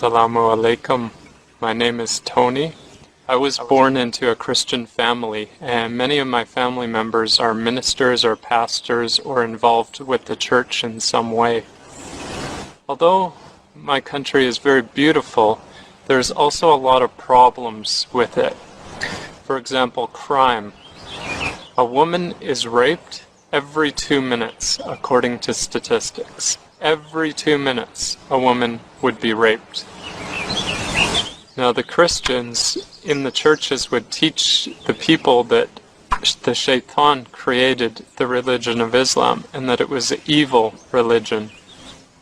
Assalamu alaikum. My name is Tony. I was born into a Christian family, and many of my family members are ministers or pastors or involved with the church in some way. Although my country is very beautiful, there's also a lot of problems with it. For example, crime. A woman is raped every 2 minutes, according to statistics. Every 2 minutes, a woman would be raped. Now, the Christians in the churches would teach the people that the shaitan created the religion of Islam and that it was an evil religion.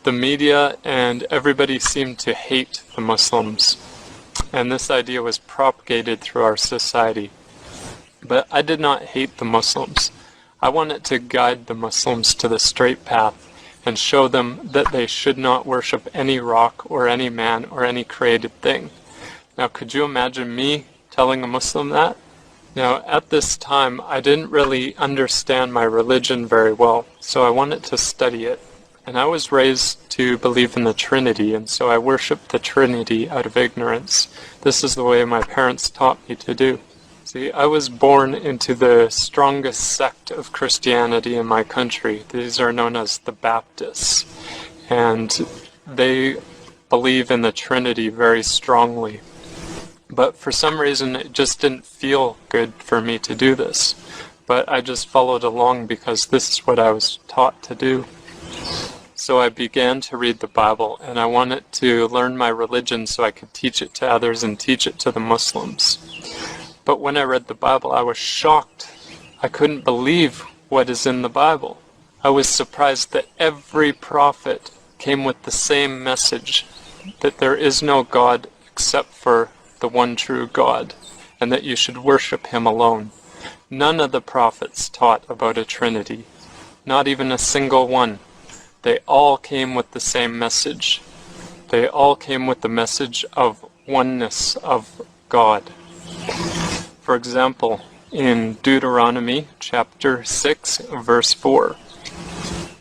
The media and everybody seemed to hate the Muslims, and this idea was propagated through our society. But I did not hate the Muslims. I wanted to guide the Muslims to the straight path and show them that they should not worship any rock or any man or any created thing. Now, could you imagine me telling a Muslim that? Now, at this time, I didn't really understand my religion very well, so I wanted to study it. And I was raised to believe in the Trinity, and so I worshiped the Trinity out of ignorance. This is the way my parents taught me to do. See, I was born into the strongest sect of Christianity in my country. These are known as the Baptists, and they believe in the Trinity very strongly. But for some reason, it just didn't feel good for me to do this. But I just followed along because this is what I was taught to do. So I began to read the Bible, and I wanted to learn my religion so I could teach it to others and teach it to the Muslims. But when I read the Bible, I was shocked. I couldn't believe what is in the Bible. I was surprised that every prophet came with the same message, that there is no God except for the one true God, and that you should worship Him alone. None of the prophets taught about a Trinity, not even a single one. They all came with the same message. They all came with the message of oneness of God. For example, in Deuteronomy chapter 6, verse 4,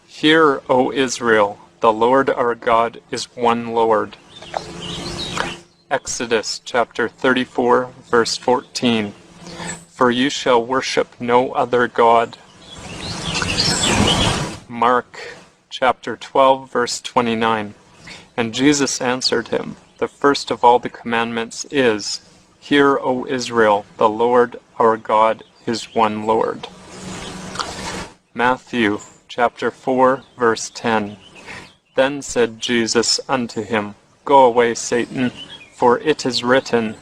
"Hear, O Israel, the Lord our God is one Lord." Exodus chapter 34, verse 14, "For you shall worship no other God." Mark chapter 12, verse 29, "And Jesus answered him, the first of all the commandments is, Hear, O Israel, the Lord our God is one Lord." Matthew chapter 4, verse 10, "Then said Jesus unto him, Go away, Satan, for it is written,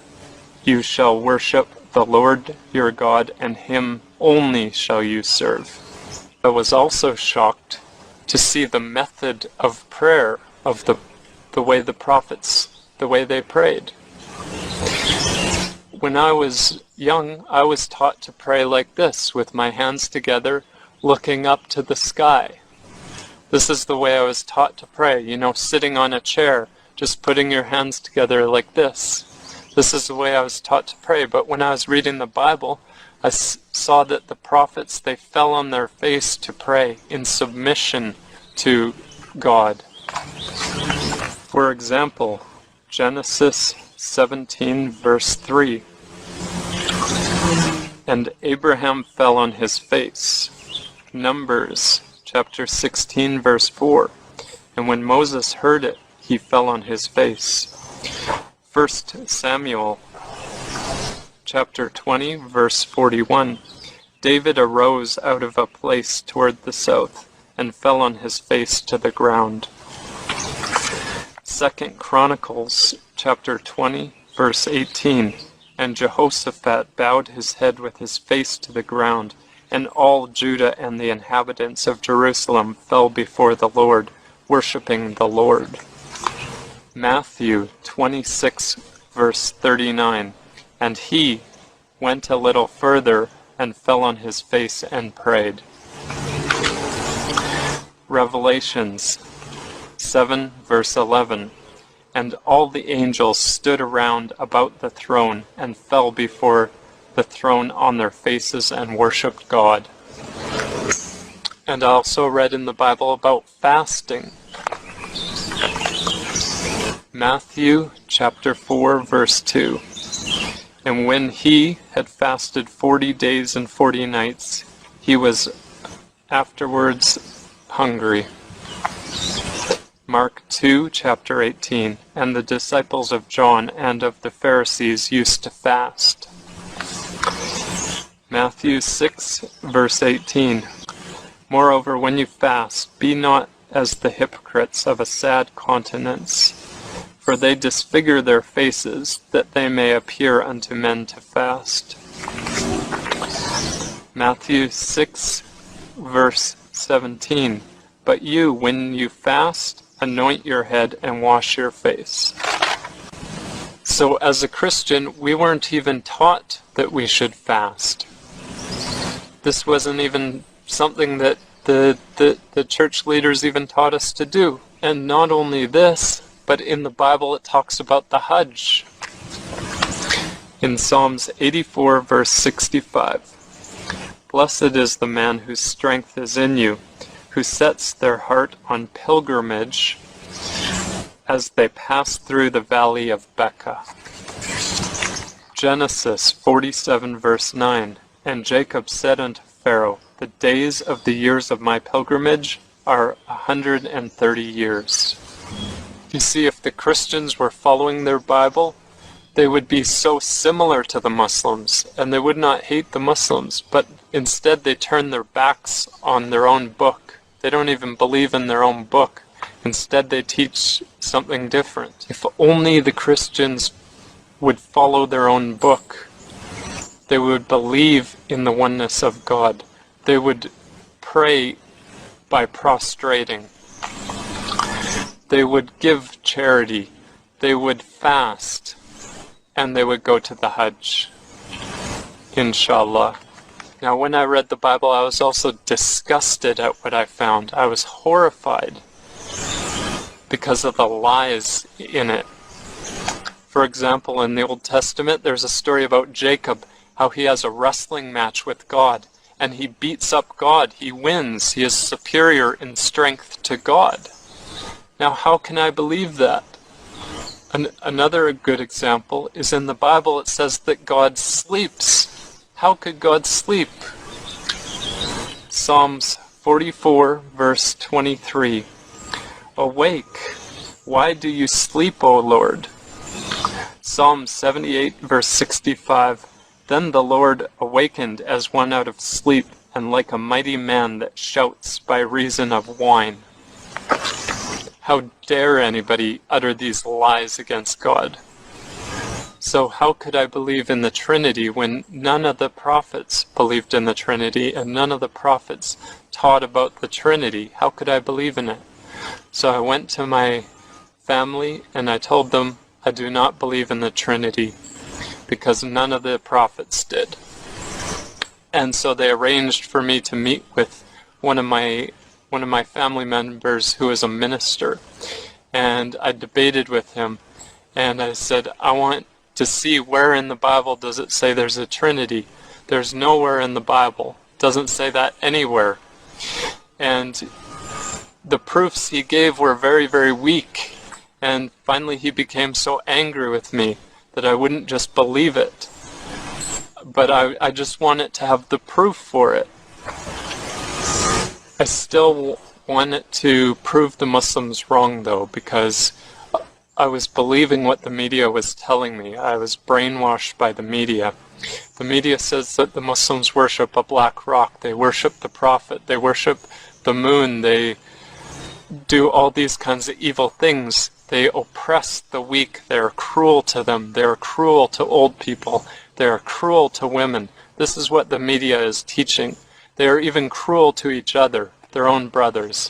You shall worship the Lord your God, and Him only shall you serve." I was also shocked to see the method of prayer of the way the prophets, the way they prayed. When I was young, I was taught to pray like this, with my hands together, looking up to the sky. This is the way I was taught to pray, sitting on a chair, just putting your hands together like this. This is the way I was taught to pray. But when I was reading the Bible, I saw that the prophets, they fell on their face to pray in submission to God. For example, Genesis 17, verse 3, "And Abraham fell on his face." Numbers chapter 16, verse 4, "And when Moses heard it, he fell on his face." 1 Samuel chapter 20, verse 41, "David arose out of a place toward the south, and fell on his face to the ground." 2 Chronicles chapter 20, verse 18, "And Jehoshaphat bowed his head with his face to the ground, and all Judah and the inhabitants of Jerusalem fell before the Lord, worshiping the Lord." Matthew 26, verse 39, "And he went a little further and fell on his face and prayed." Revelations 7, verse 11, "And all the angels stood around about the throne and fell before the throne on their faces and worshipped God." And I also read in the Bible about fasting. Matthew chapter 4, verse 2. And when he had fasted 40 days and 40 nights, he was afterwards hungry. Mark 2, chapter 18. And the disciples of John and of the Pharisees used to fast. Matthew 6, verse 18. Moreover, when you fast, be not as the hypocrites of a sad countenance, for they disfigure their faces, that they may appear unto men to fast. Matthew 6, verse 17. But you, when you fast, anoint your head and wash your face. So as a Christian, we weren't even taught that we should fast. This wasn't even something that the church leaders even taught us to do. And not only this, but in the Bible it talks about the Hajj. In Psalms 84, verse 65. Blessed is the man whose strength is in you, who sets their heart on pilgrimage as they pass through the valley of Becca. Genesis 47, verse 9. And Jacob said unto Pharaoh, the days of the years of my pilgrimage are 130 years. You see, if the Christians were following their Bible, they would be so similar to the Muslims, and they would not hate the Muslims, but instead they turn their backs on their own book. They don't even believe in their own book. Instead they teach something different. If only the Christians would follow their own book, they would believe in the oneness of God. They would pray by prostrating. They would give charity. They would fast. And they would go to the Hajj. Inshallah. Now, when I read the Bible, I was also disgusted at what I found. I was horrified because of the lies in it. For example, in the Old Testament, there's a story about Jacob, how he has a wrestling match with God, and he beats up God. He wins. He is superior in strength to God. Now, how can I believe that? Another good example is in the Bible. It says that God sleeps. How could God sleep? Psalms 44, verse 23. Awake, why do you sleep, O Lord? Psalm 78, verse 65. Then the Lord awakened as one out of sleep, and like a mighty man that shouts by reason of wine. How dare anybody utter these lies against God? So how could I believe in the Trinity when none of the prophets believed in the Trinity and none of the prophets taught about the Trinity? How could I believe in it? So I went to my family and I told them I do not believe in the Trinity because none of the prophets did. And so they arranged for me to meet with one of my family members who is a minister, and I debated with him, and I said, I want to see where in the Bible does it say there's a Trinity. There's nowhere in the Bible. It doesn't say that anywhere. And the proofs he gave were very, very weak, and finally he became so angry with me that I wouldn't just believe it, but I just wanted to have the proof for it. I still wanted to prove the Muslims wrong, though, because I was believing what the media was telling me. I was brainwashed by the media. The media says that the Muslims worship a black rock. They worship the Prophet. They worship the moon. They do all these kinds of evil things. They oppress the weak. They are cruel to them. They are cruel to old people. They are cruel to women. This is what the media is teaching. They are even cruel to each other, their own brothers.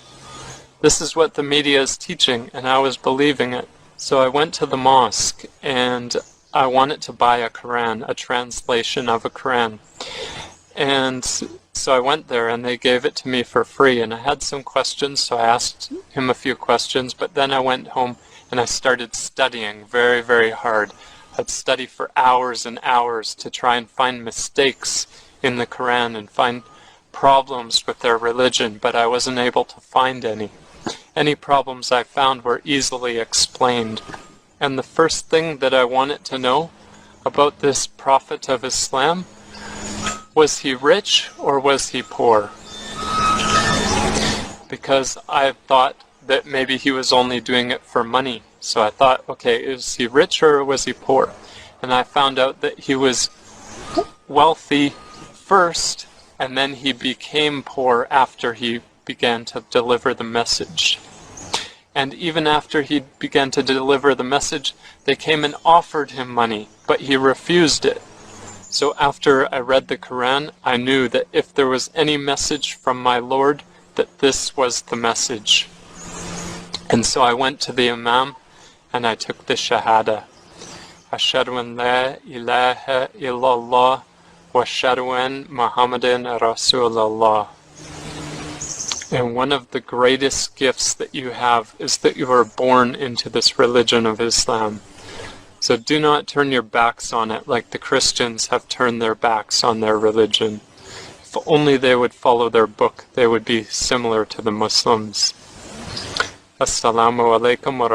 This is what the media is teaching, and I was believing it. So I went to the mosque, and I wanted to buy a Quran, a translation of a Quran. And so I went there, and they gave it to me for free, and I had some questions, so I asked him a few questions, but then I went home, and I started studying very, very hard. I'd study for hours and hours to try and find mistakes in the Quran and find problems with their religion, but I wasn't able to find any. Any problems I found were easily explained. And the first thing that I wanted to know about this prophet of Islam, was he rich or was he poor? Because I thought that maybe he was only doing it for money. So I thought, okay, is he rich or was he poor? And I found out that he was wealthy first, and then he became poor after he began to deliver the message. And even after he began to deliver the message, they came and offered him money, but he refused it. So after I read the Quran, I knew that if there was any message from my Lord, that this was the message. And so I went to the Imam and I took the Shahada. Ashhadu an la ilaha illallah wa ashhadu an Muhammadan Rasulullah. And one of the greatest gifts that you have is that you are born into this religion of Islam. So do not turn your backs on it like the Christians have turned their backs on their religion. If only they would follow their book, they would be similar to the Muslims. Assalamu alaikum wa